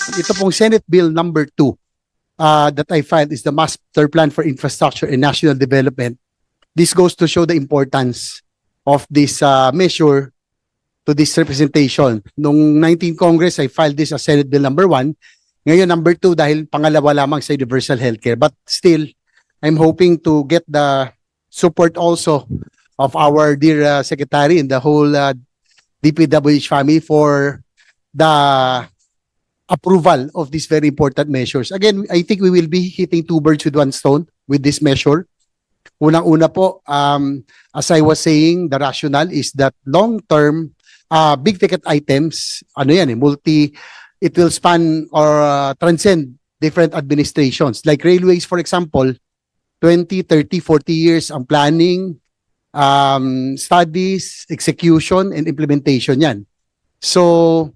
Ito pong Senate Bill number 2 that I filed is the Master Plan for Infrastructure and National Development. This goes to show the importance of this measure to this representation. Nung 19 Congress, I filed this as Senate Bill number 1. Ngayon, number 2 dahil pangalawa lamang sa universal healthcare. But still, I'm hoping to get the support also of our dear Secretary and the whole DPWH family for the approval of these very important measures. Again, I think we will be hitting 2 birds with 1 stone with this measure. Unang-una po, as I was saying, the rationale is that long-term, big ticket items, it will span or transcend different administrations. Like railways, for example, 20, 30, 40 years ang planning, studies, execution, and implementation yan. So,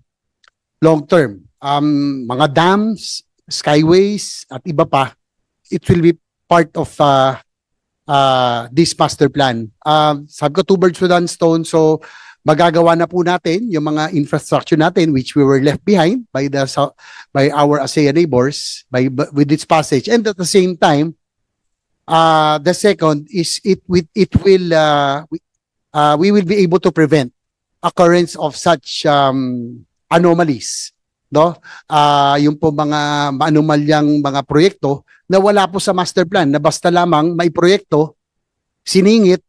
long-term, mga dams, skyways, at iba pa, it will be part of this master plan. Sabi ko, 2 birds with 1 stone. So, magagawa na po natin yung mga infrastructure natin which we were left behind by our ASEAN neighbors with its passage. And at the same time, the second is we will be able to prevent occurrence of such anomalies. No? Yung po mga anomalyang mga proyekto na wala po sa master plan, na basta lamang may proyekto, siningit,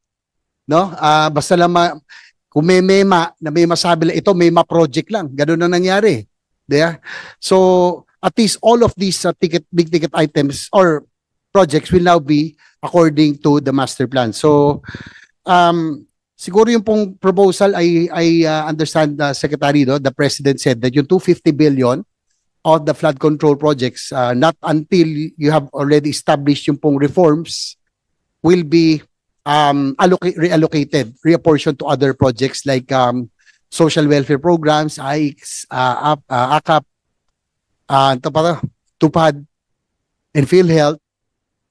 no? Basta lamang kung may mema na may masabi lang ito, may ma-project lang. Ganun na nangyari. Yeah? So, at least all of these big ticket items or projects will now be according to the master plan. So, siguro yung pong proposal, I understand, Secretary, no, the President said that yung 250 billion of the flood control projects, not until you have already established yung pong reforms, will be reallocated, reapportioned to other projects like social welfare programs, AICS, AKAP, TUPAD, and PhilHealth.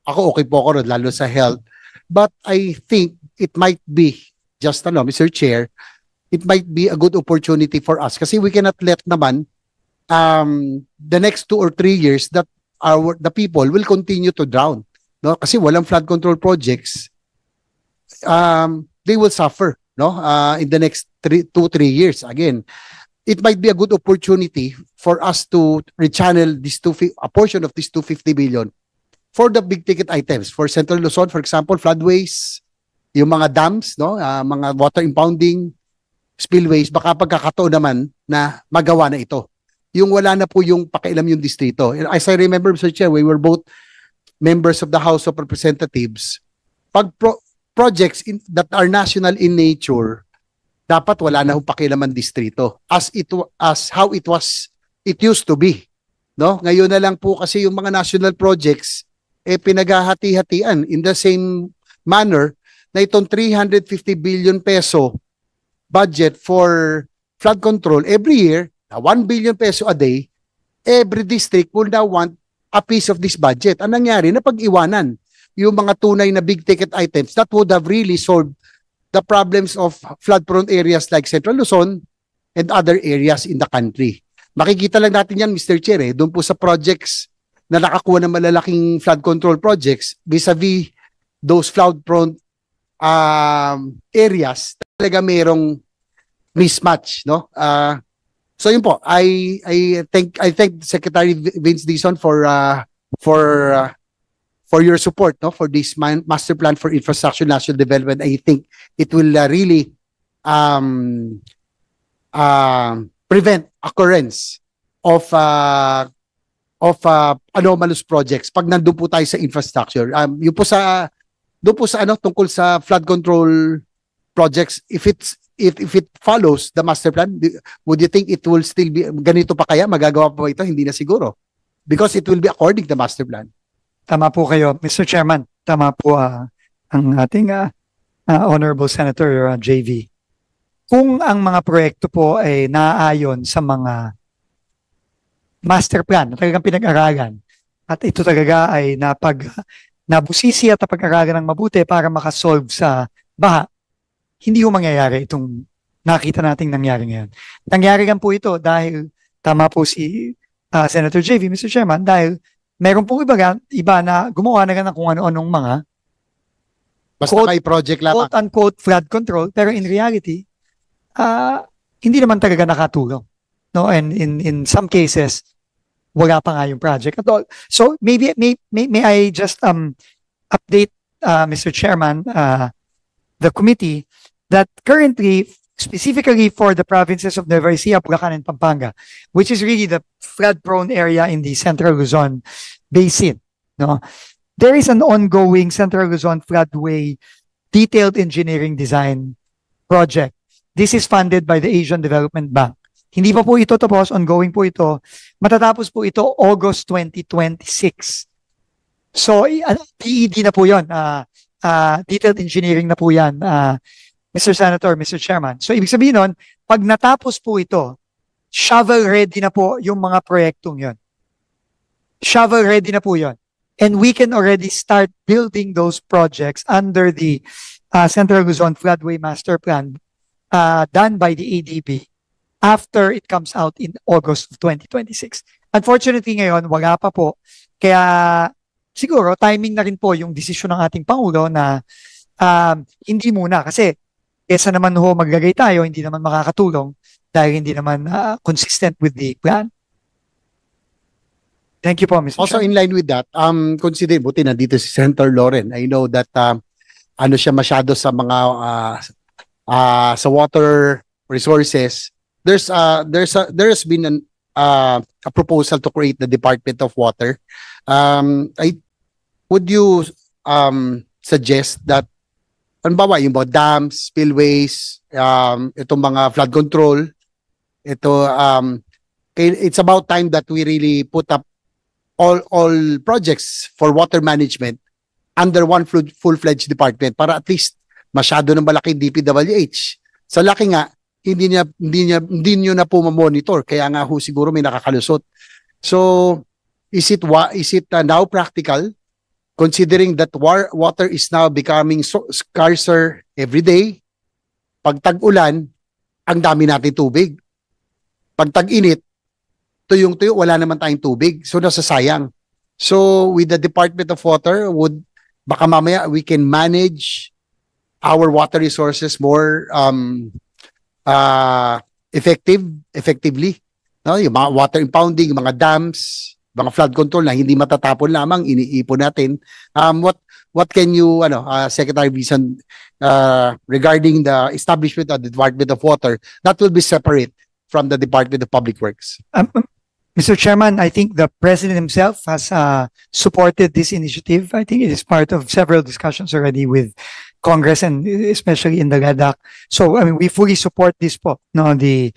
Ako okay po ako lalo sa health. But I think it might be, just Mr. Chair, it might be a good opportunity for us kasi we cannot let naman the next 2 or 3 years that the people will continue to drown. No? Kasi walang flood control projects. They will suffer, no? In the next 2-3 years. Again, it might be a good opportunity for us to rechannel a portion of this 250 billion for the big ticket items. For Central Luzon, for example, floodways, yung mga dams, no? Mga water impounding, spillways, baka pagkakataon naman na magawa na ito. Yung wala na po yung pakialam yung distrito. As I remember, Mr. Chair, we were both members of the House of Representatives. Pag projects that are national in nature, dapat wala na hong pakialaman distrito as how it used to be, no? Ngayon na lang po kasi yung mga national projects pinaghahati-hatian in the same manner na itong 350 billion peso budget for flood control every year, 1 billion peso a day, every district will now want a piece of this budget. Ang nangyari, napag-iwanan yung mga tunay na big ticket items that would have really solved the problems of flood-prone areas like Central Luzon and other areas in the country. Makikita lang natin yan, Mr. Chair, doon po sa projects na nakakuha ng malalaking flood control projects vis-a-vis those flood-prone areas, talaga mayroong mismatch, no? So yun po, I thank Secretary Vince Dizon for your support, no, for this master plan for infrastructure national development. I think it will really prevent occurrence of anomalous projects pag nandun po tayo sa infrastructure. Yung po sa doon po sa tungkol sa flood control projects, if it follows the master plan, would you think it will still be ganito pa kaya? Magagawa pa ba ito? Hindi na siguro. Because it will be according to the master plan. Tama po kayo, Mr. Chairman. Tama po ang ating Honorable Senator JV. Kung ang mga proyekto po ay naaayon sa mga master plan na talagang pinag-aralan at ito talaga ay nabusisi at napag-aralan ng mabuti para makasolve sa baha, hindi ho mangyayari itong nakita nating nangyari ngayon. Nangyari lang po ito dahil tama po si Senator JV, Mr. Chairman, dahil meron pong iba na gumawa na ng kung ano-anong mga Basta quote- may project lamang. quote-unquote flood control, pero in reality, hindi naman talaga nakatulong. No? And in some cases, wala pa nga yung project at all. So maybe may I just update Mr. Chairman, the committee, that currently, specifically for the provinces of Nueva Ecija, Bulacan, and Pampanga, which is really the flood-prone area in the Central Luzon Basin, no, there is an ongoing Central Luzon Floodway detailed engineering design project. This is funded by the Asian Development Bank. Hindi pa po ito tapos, ongoing po ito. Matatapos po ito August 2026. So, PED na po yun. Detailed engineering na po yan, Mr. Senator, Mr. Chairman. So, ibig sabihin nun, pag natapos po ito, shovel ready na po yung mga proyektong yun. Shovel ready na po yun. And we can already start building those projects under the Central Luzon Floodway Master Plan done by the ADB after it comes out in August of 2026. Unfortunately ngayon, wala pa po. Kaya siguro timing na rin po yung desisyon ng ating Pangulo na hindi muna. Kasi kesa naman ho maglagay tayo, hindi naman makakatulong dahil hindi naman consistent with the plan. Thank you po, Mr. Also Chairman. in line with that, consider, buti nandito si Senator Loren. I know that ano siya masyado sa mga sa water resources. There has been a proposal to create the Department of Water. Would you suggest that halimbawa yung mga dams, spillways, itong mga flood control, it's about time that we really put up all projects for water management under one full-fledged department para at least masyado ng malaki DPWH. Sa laki nga, hindi nyo na po ma-monitor, kaya nga ho siguro may nakakalusot. So, is it now practical, considering that water is now becoming scarcer every day? Pag tag-ulan, ang dami natin tubig. Pag tag-init, tuyong-tuyo, wala naman tayong tubig. So, nasasayang. So, with the Department of Water, baka mamaya we can manage our water resources more effectively. No? Yung mga water impounding, yung mga dams, mga flood control na hindi matatapon lamang, iniipon natin. What can you, Secretary Visan, regarding the establishment of the Department of Water, that will be separate from the Department of Public Works? Mr. Chairman, I think the President himself has supported this initiative. I think it is part of several discussions already with Congress and especially in the LADAC. So, I mean, we fully support this po, no, the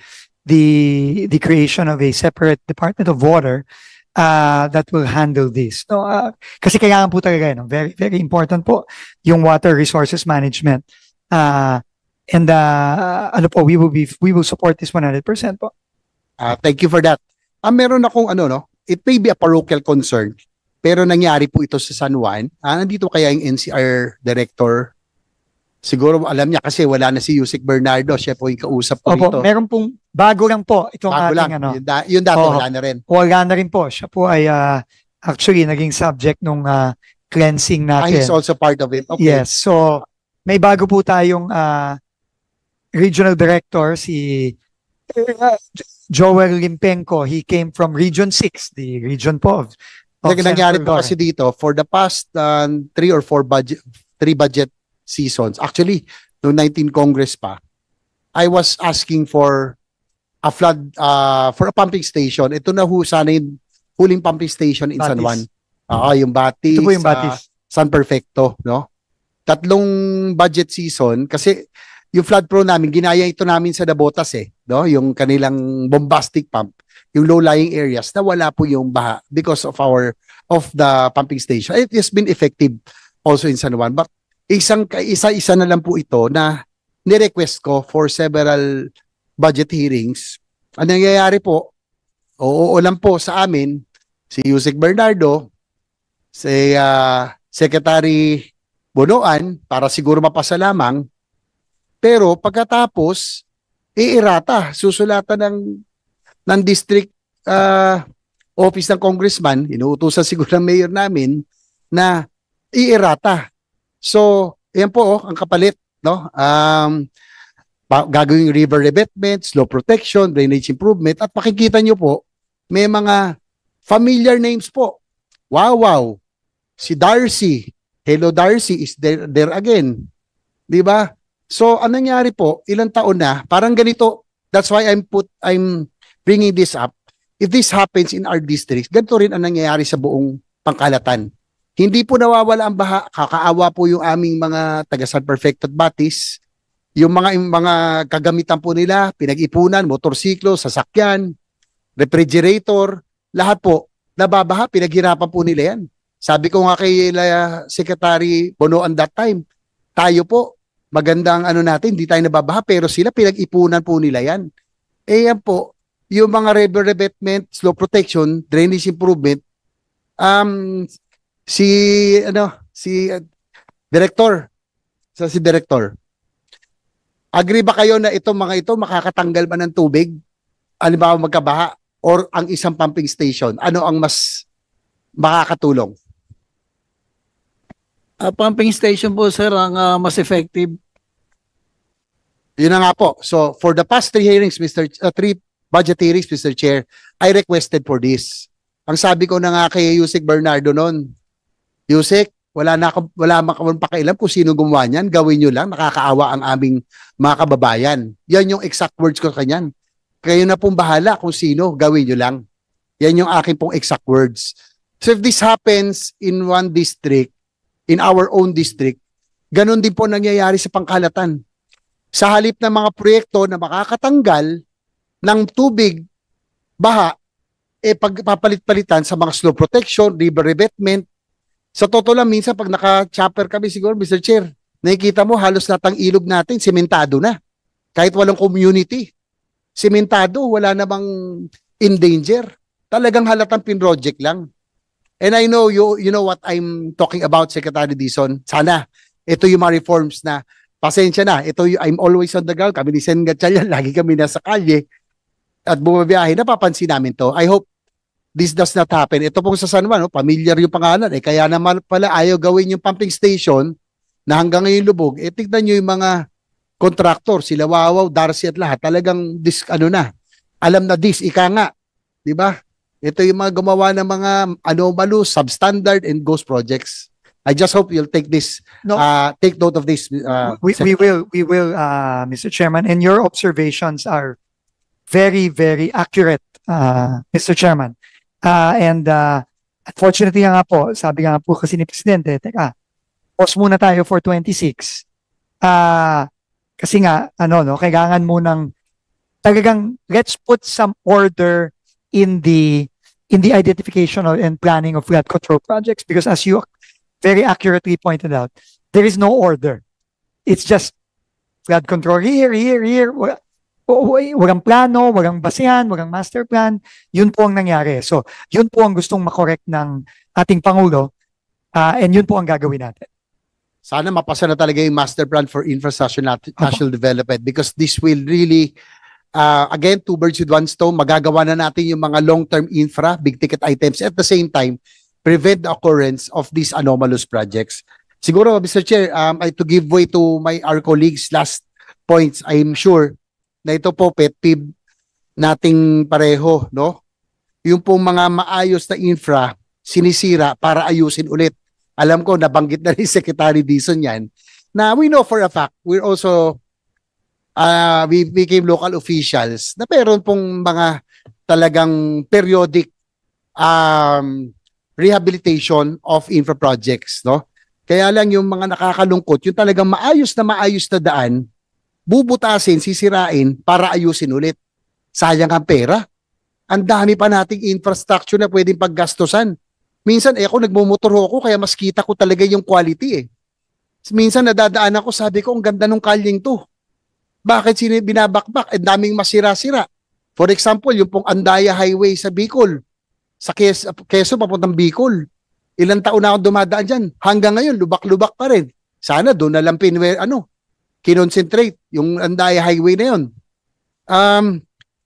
creation of a separate Department of Water that will handle this. No, kasi kailangan po talaga, no, very, very important po yung water resources management. And ano po, we will support this 100% po. Thank you for that. Meron akong it may be a parochial concern, pero nangyari po ito sa San Juan. Nandito kaya yung NCR director? Siguro alam niya kasi wala na si Yusek Bernardo, siya po yung kausap ko Opo, dito. meron pong bago lang po itong Bago ating lang. Yung dati wala na rin. Wala na rin po. Siya po ay actually naging subject nung cleansing natin. He's also part of it. Okay. Yes. So, may bago po tayong regional director, si Joel Limpenko. He came from Region 6, the region po of Nangyari Senator po Loren. kasi dito, for the past 3 or 4 budget seasons, actually, noong 19 Congress pa, I was asking for a for a pumping station. Ito na ho sana yung huling pumping station in San Juan. Yung Batis. Ito po yung Batis. San Perfecto, no? 3 budget season, kasi yung flood prone namin, ginaya ito namin sa Dabotas no? Yung kanilang bombastic pump, yung low-lying areas na wala po yung baha because of the pumping station. It has been effective also in San Juan. But isa na lang po ito na ni-request ko for several budget hearings. Ang nangyayari po, oo lang po sa amin, si Yusek Bernardo, si Secretary Bonoan, para siguro mapasa lamang, pero pagkatapos, iirata, susulatan ng district office ng congressman, inuutusan siguro ng mayor namin na i-errata. So, yan po ang kapalit, no? Gagawing river revetment, slope protection, drainage improvement, at makikita nyo po, may mga familiar names po. Wow, si Darcy, hello Darcy is there again. 'Di ba? So, anong nangyari po, ilang taon na, parang ganito, that's why I'm bringing this up. If this happens in our districts, ganito rin ang nangyayari sa buong Pangkalatan. Hindi po nawawala ang baha, kakaawa po yung aming mga taga-San Perfected Batis, yung mga kagamitan po nila, pinag-ipunan, motorsiklo, sasakyan, refrigerator, lahat po, nababaha, pinaghirapan po nila yan. Sabi ko nga kay Secretary Bono on that time, tayo po, magandang natin, hindi tayo nababaha, pero sila pinag-ipunan po nila yan. Eh yan po, yung mga river revetment, slope protection, drainage improvement, si Director, si Director, agree ba kayo na itong mga ito makakatanggal ba ng tubig? Halimbawa magkabaha or ang isang pumping station? Ano ang mas makakatulong? Pumping station po, sir, ang mas effective. Yun na nga po. So, for the past 3 hearings, three budget hearings, Mr. Chair, I requested for this. Ang sabi ko na nga kay Yusek Bernardo noon, Yusek, wala akong pakialam kung sino gumawa niyan, gawin nyo lang, nakakaawa ang aming mga kababayan. Yan yung exact words ko kanyan. Kayo na pong bahala kung sino, gawin nyo lang. Yan yung akin pong exact words. So if this happens in one district, in our own district, ganun din po nangyayari sa Pangkalatan. Sa halip ng mga proyekto na makakatanggal ng tubig, baha, pagpapalit-palitan sa mga slope protection, river revetment. Sa totoo lang, minsan pag naka-chopper kami siguro, Mr. Chair, nakikita mo halos lahat ng ilog natin, sementado na. Kahit walang community. Sementado, wala namang in danger. Talagang halatang pin-project lang. And I know, you know what I'm talking about, Secretary Dizon. Sana, ito yung mga reforms na, pasensya na, I'm always on the ground. Kami ni Sen Gatchalian, lagi kami nasa kalye at bumabiyahe, napapansin namin to. I hope this does not happen. Ito pong sa San Juan, familiar yung pangalan. Kaya naman pala ayaw gawin yung pumping station na hanggang ngayon lubog. Tignan nyo yung mga contractor, sila Wawaw, Darcy at lahat. Talagang alam na ika nga. Diba? Ito yung mga gumawa ng mga anomalous, substandard, and ghost projects. I just hope you'll take this, take note of this. We will, Mr. Chairman, and your observations are very, very accurate, Mr. Chairman. Unfortunately nga po, sabi nga po kasi ni Presidente, teka, pause muna tayo for 26. Kasi nga, kailangan munang talagang let's put some order in the identification and planning of flood control projects, because as you very accurately pointed out, there is no order. It's just flood control here. Walang plano, walang basehan, walang master plan. Yun po ang nangyari. So, yun po ang gustong makorek ng ating Pangulo, and yun po ang gagawin natin. Sana mapasa na talaga yung master plan for infrastructure national development, because this will really, again, 2 birds with 1 stone, magagawa na natin yung mga long-term infra, big-ticket items, at the same time, prevent the occurrence of these anomalous projects. Siguro, Mr. Chair, to give way to our colleagues' last points, I'm sure na ito po pet peeve nating pareho, no? Yung pong mga maayos na infra, sinisira para ayusin ulit. Alam ko, nabanggit na rin Secretary Dizon yan, na we know for a fact, we're also, we became local officials, na meron pong mga talagang periodic rehabilitation of infra projects, no? Kaya lang yung mga nakakalungkot, yung talagang maayos na daan, bubutasin, sisirain para ayusin ulit. Sayang ang pera. Ang dami pa nating infrastructure na pwedeng paggastusan. Minsan, ako nagmumotor ako, kaya mas kita ko talaga yung quality . Minsan nadadaan ako, sabi ko, ang ganda ng kalyeng to. Bakit binabakbak? Ang daming masira-sira. For example, yung pong Andaya Highway sa Bicol, sa Quezon papuntang Bicol. Ilang taon na ako dumadaan dyan. Hanggang ngayon, lubak-lubak pa rin. Sana doon na lang kinoncentrate yung Andaya Highway na yun.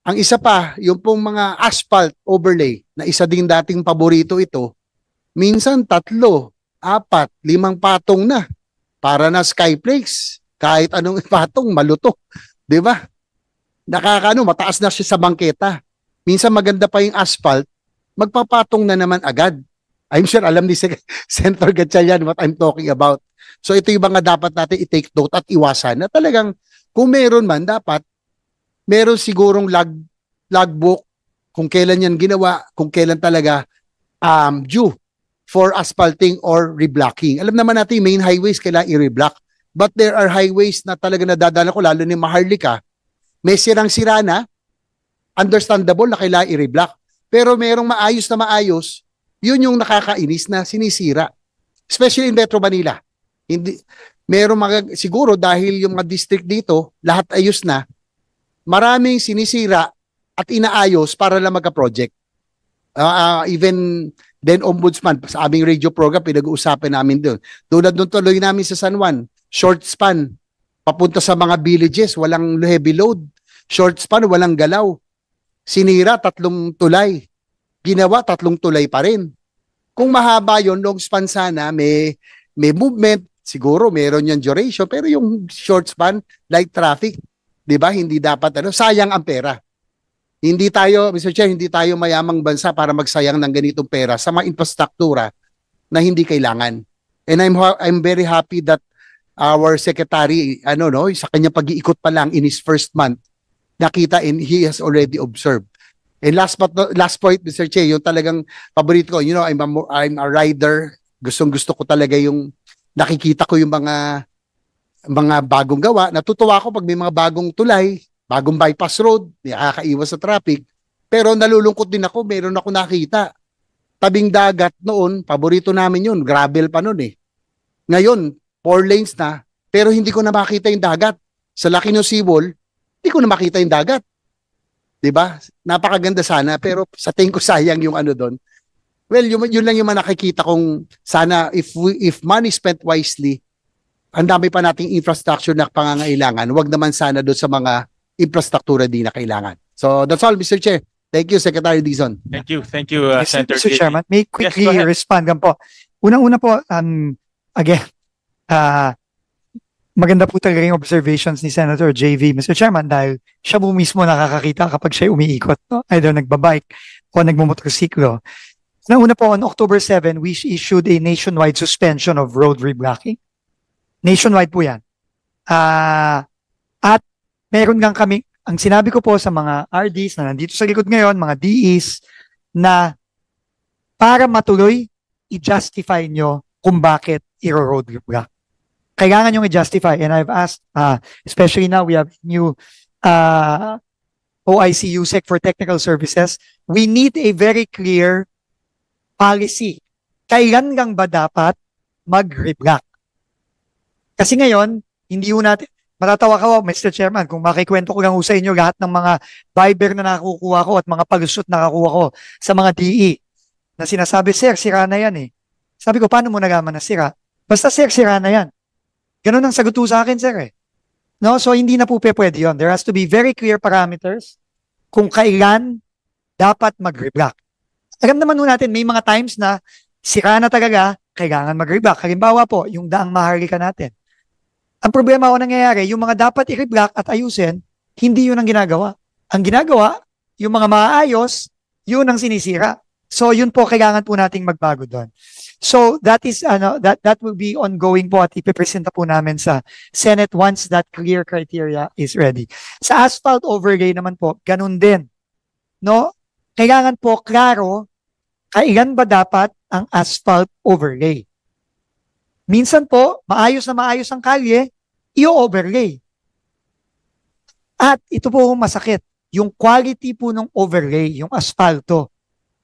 Ang isa pa, yung pong mga asphalt overlay, na isa din dating paborito ito, minsan 3, 4, 5 patong na. Para na skyflakes. Kahit anong patong, maluto. Di ba? Mataas na siya sa bangketa. Minsan maganda pa yung asphalt, magpapatong na naman agad. I'm sure alam ni Senator Gatchalian what I'm talking about. So ito yung mga dapat natin i-take note at iwasan na talagang kung meron man, dapat meron sigurong logbook kung kailan yan ginawa, kung kailan talaga due for asphalting or reblocking. Alam naman natin, main highways kailangan i-reblock. But there are highways na talaga nadadala ko, lalo ni Maharlika, may sirang-sira na, understandable na kailangan i-reblock. Pero merong maayos na maayos, yun yung nakakainis na sinisira. Especially in Metro Manila. Siguro dahil yung mga district dito, lahat ayos na, maraming sinisira at inaayos para lang magka-project. Even then ombudsman, sa aming radio program, pinag-uusapan namin doon. Tulad nung tuloy namin sa San Juan, short span, papunta sa mga villages, walang heavy load. Short span, walang galaw. Sinira, 3 tulay. Ginawa, 3 tulay pa rin. Kung mahaba yon, long span sana, may movement, siguro meron yung duration, pero yung short span, light traffic, di ba? Hindi dapat, sayang ang pera. Hindi tayo, Mr. Chair, hindi tayo mayamang bansa para magsayang ng ganitong pera sa mga infrastruktura na hindi kailangan. And I'm very happy that our secretary, sa kanyang pag-iikot pa lang in his first month, nakita and he has already observed. And last point, Mr. Che, yung talagang paborito ko, I'm a rider. Gustong-gusto ko talaga yung nakikita ko yung mga bagong gawa. Natutuwa ako pag may mga bagong tulay, bagong bypass road, nakakaiwas sa traffic. Pero nalulungkot din ako, meron ako nakita. Tabing dagat noon, paborito namin yun, gravel pa noon eh. Ngayon, 4 lanes na, pero hindi ko na makita yung dagat. Sa laki ng seawall, hindi ko na makita yung dagat. 'Di ba? Napakaganda sana, pero sa tingin ko sayang yung doon. Well, yun lang yung nakikita kong sana if money spent wisely, ang dami pa nating infrastructure na pangangailangan. Huwag naman sana doon sa mga infrastruktura di na kailangan. So that's all, Mr. Chair. Thank you, Secretary Dizon. Thank you, Senator Mr. JV. Chairman, may quickly Yes, go ahead. respond lang po. Unang-una po, again, maganda po talaga yung observations ni Senator JV, Mr. Chairman, dahil siya po mismo nakakakita kapag siya umiikot, no? Either nagbabike o nagmumotorsiklo. Una po, on October 7, we issued a nationwide suspension of road reblocking. Nationwide po yan. At meron lang kami, ang sinabi ko po sa mga RDs na nandito sa likod ngayon, mga DEs, na para matuloy, i-justify nyo kung bakit i-road reblock. Kailangan yung i-justify. And I've asked, especially now we have new OIC USEC for technical services, we need a very clear policy. Kailan lang ba dapat mag-reblock? Kasi ngayon, hindi ho natin, matatawa ka, Mr. Chairman, kung makikwento ko lang sa inyo lahat ng mga Viber na nakukuha ko at mga palusot na nakukuha ko sa mga DE na sinasabi, sir, sira na yan eh. Sabi ko, paano mo nalaman na sira? Basta sir, sira na yan. Ganun ang sagot sa akin, sir eh. No? So, hindi na po pwede yun. There has to be very clear parameters kung kailan dapat mag-reblock. Alam naman nun natin, may mga times na sira na talaga, kailangan mag-reblock. Halimbawa po, yung daang Maharlika natin. Ang problema ko nangyayari, yung mga dapat i-reblock at ayusin, hindi yun ang ginagawa. Ang ginagawa, yung mga maayos, yun ang sinisira. So, yun po, kailangan po nating magbago doon. So that is that will be ongoing po at ipipresenta po namin sa Senate once that clear criteria is ready. Sa asphalt overlay naman po, ganun din. No? Kailangan po klaro kailan ba dapat ang asphalt overlay. Minsan po, maayos na maayos ang kalye, i-overlay. At ito po masakit, yung quality po ng overlay, yung asfalto,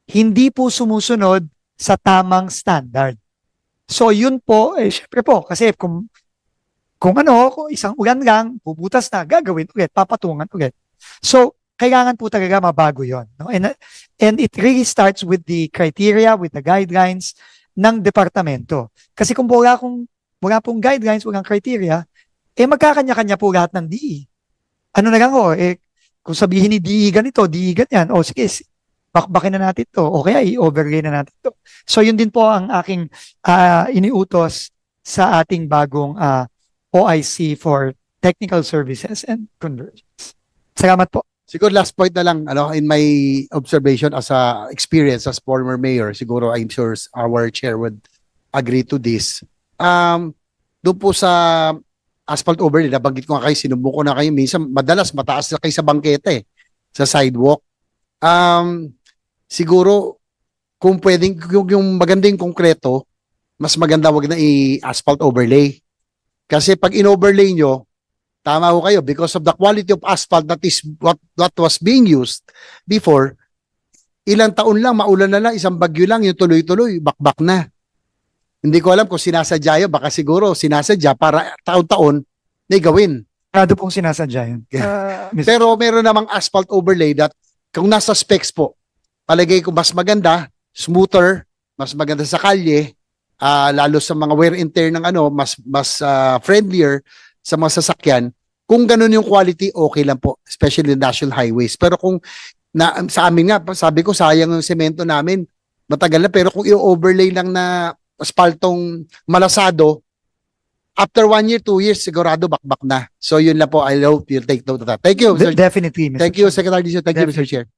hindi po sumusunod sa tamang standard. So yun po, syempre po, kasi kung isang ulan lang, puputas na, gagawin ulit, papatungan ulit. So, kailangan po talaga mabago yun. No? And it really starts with the criteria, with the guidelines ng departamento. Kasi kung wala pong guidelines, walang criteria, magkakanya-kanya po lahat ng DE. Ano na lang ho, kung sabihin ni DE ganito, DE ganyan, o sige, bakbakin na natin to, o kaya i-overlay na natin to. So yun din po ang aking iniutos sa ating bagong OIC for Technical Services and Convergence. Salamat po. Siguro last point na lang, in my observation as a experience as former mayor, siguro I'm sure our chair would agree to this. Doon po sa asphalt overlay, nabanggit ko nga kayo, sinubukan ko na kayo, minsan madalas mataas na kayo sa bangketa sa sidewalk. Siguro, kung pwedeng, yung magandang konkreto, mas maganda wag na i-asphalt overlay. Kasi pag in-overlay nyo, tama ho kayo, because of the quality of asphalt that is what was being used before, ilang taon lang, maulan na lang, isang bagyo lang, yung tuloy-tuloy, bakbak na. Hindi ko alam kung sinasadya yun, baka siguro sinasadya para taon-taon na gawin. Prado pong sinasadya yun. Pero meron namang asphalt overlay that kung nasa specs po, palagay ko mas maganda, smoother, mas maganda sa kalye, lalo sa mga wear and tear ng mas friendlier sa mga sasakyan. Kung ganun yung quality, okay lang po, especially national highways. Pero kung sa amin nga, sabi ko sayang yung semento namin, matagal na, pero kung i-overlay lang na asphaltong malasado, after 1 year, 2 years, sigurado bakbak na. So yun lang po, I hope you'll take note of that. Thank you, Mr. Definitely, Mr. Thank you, Secretary Dizon. Thank you, Mr. Chair.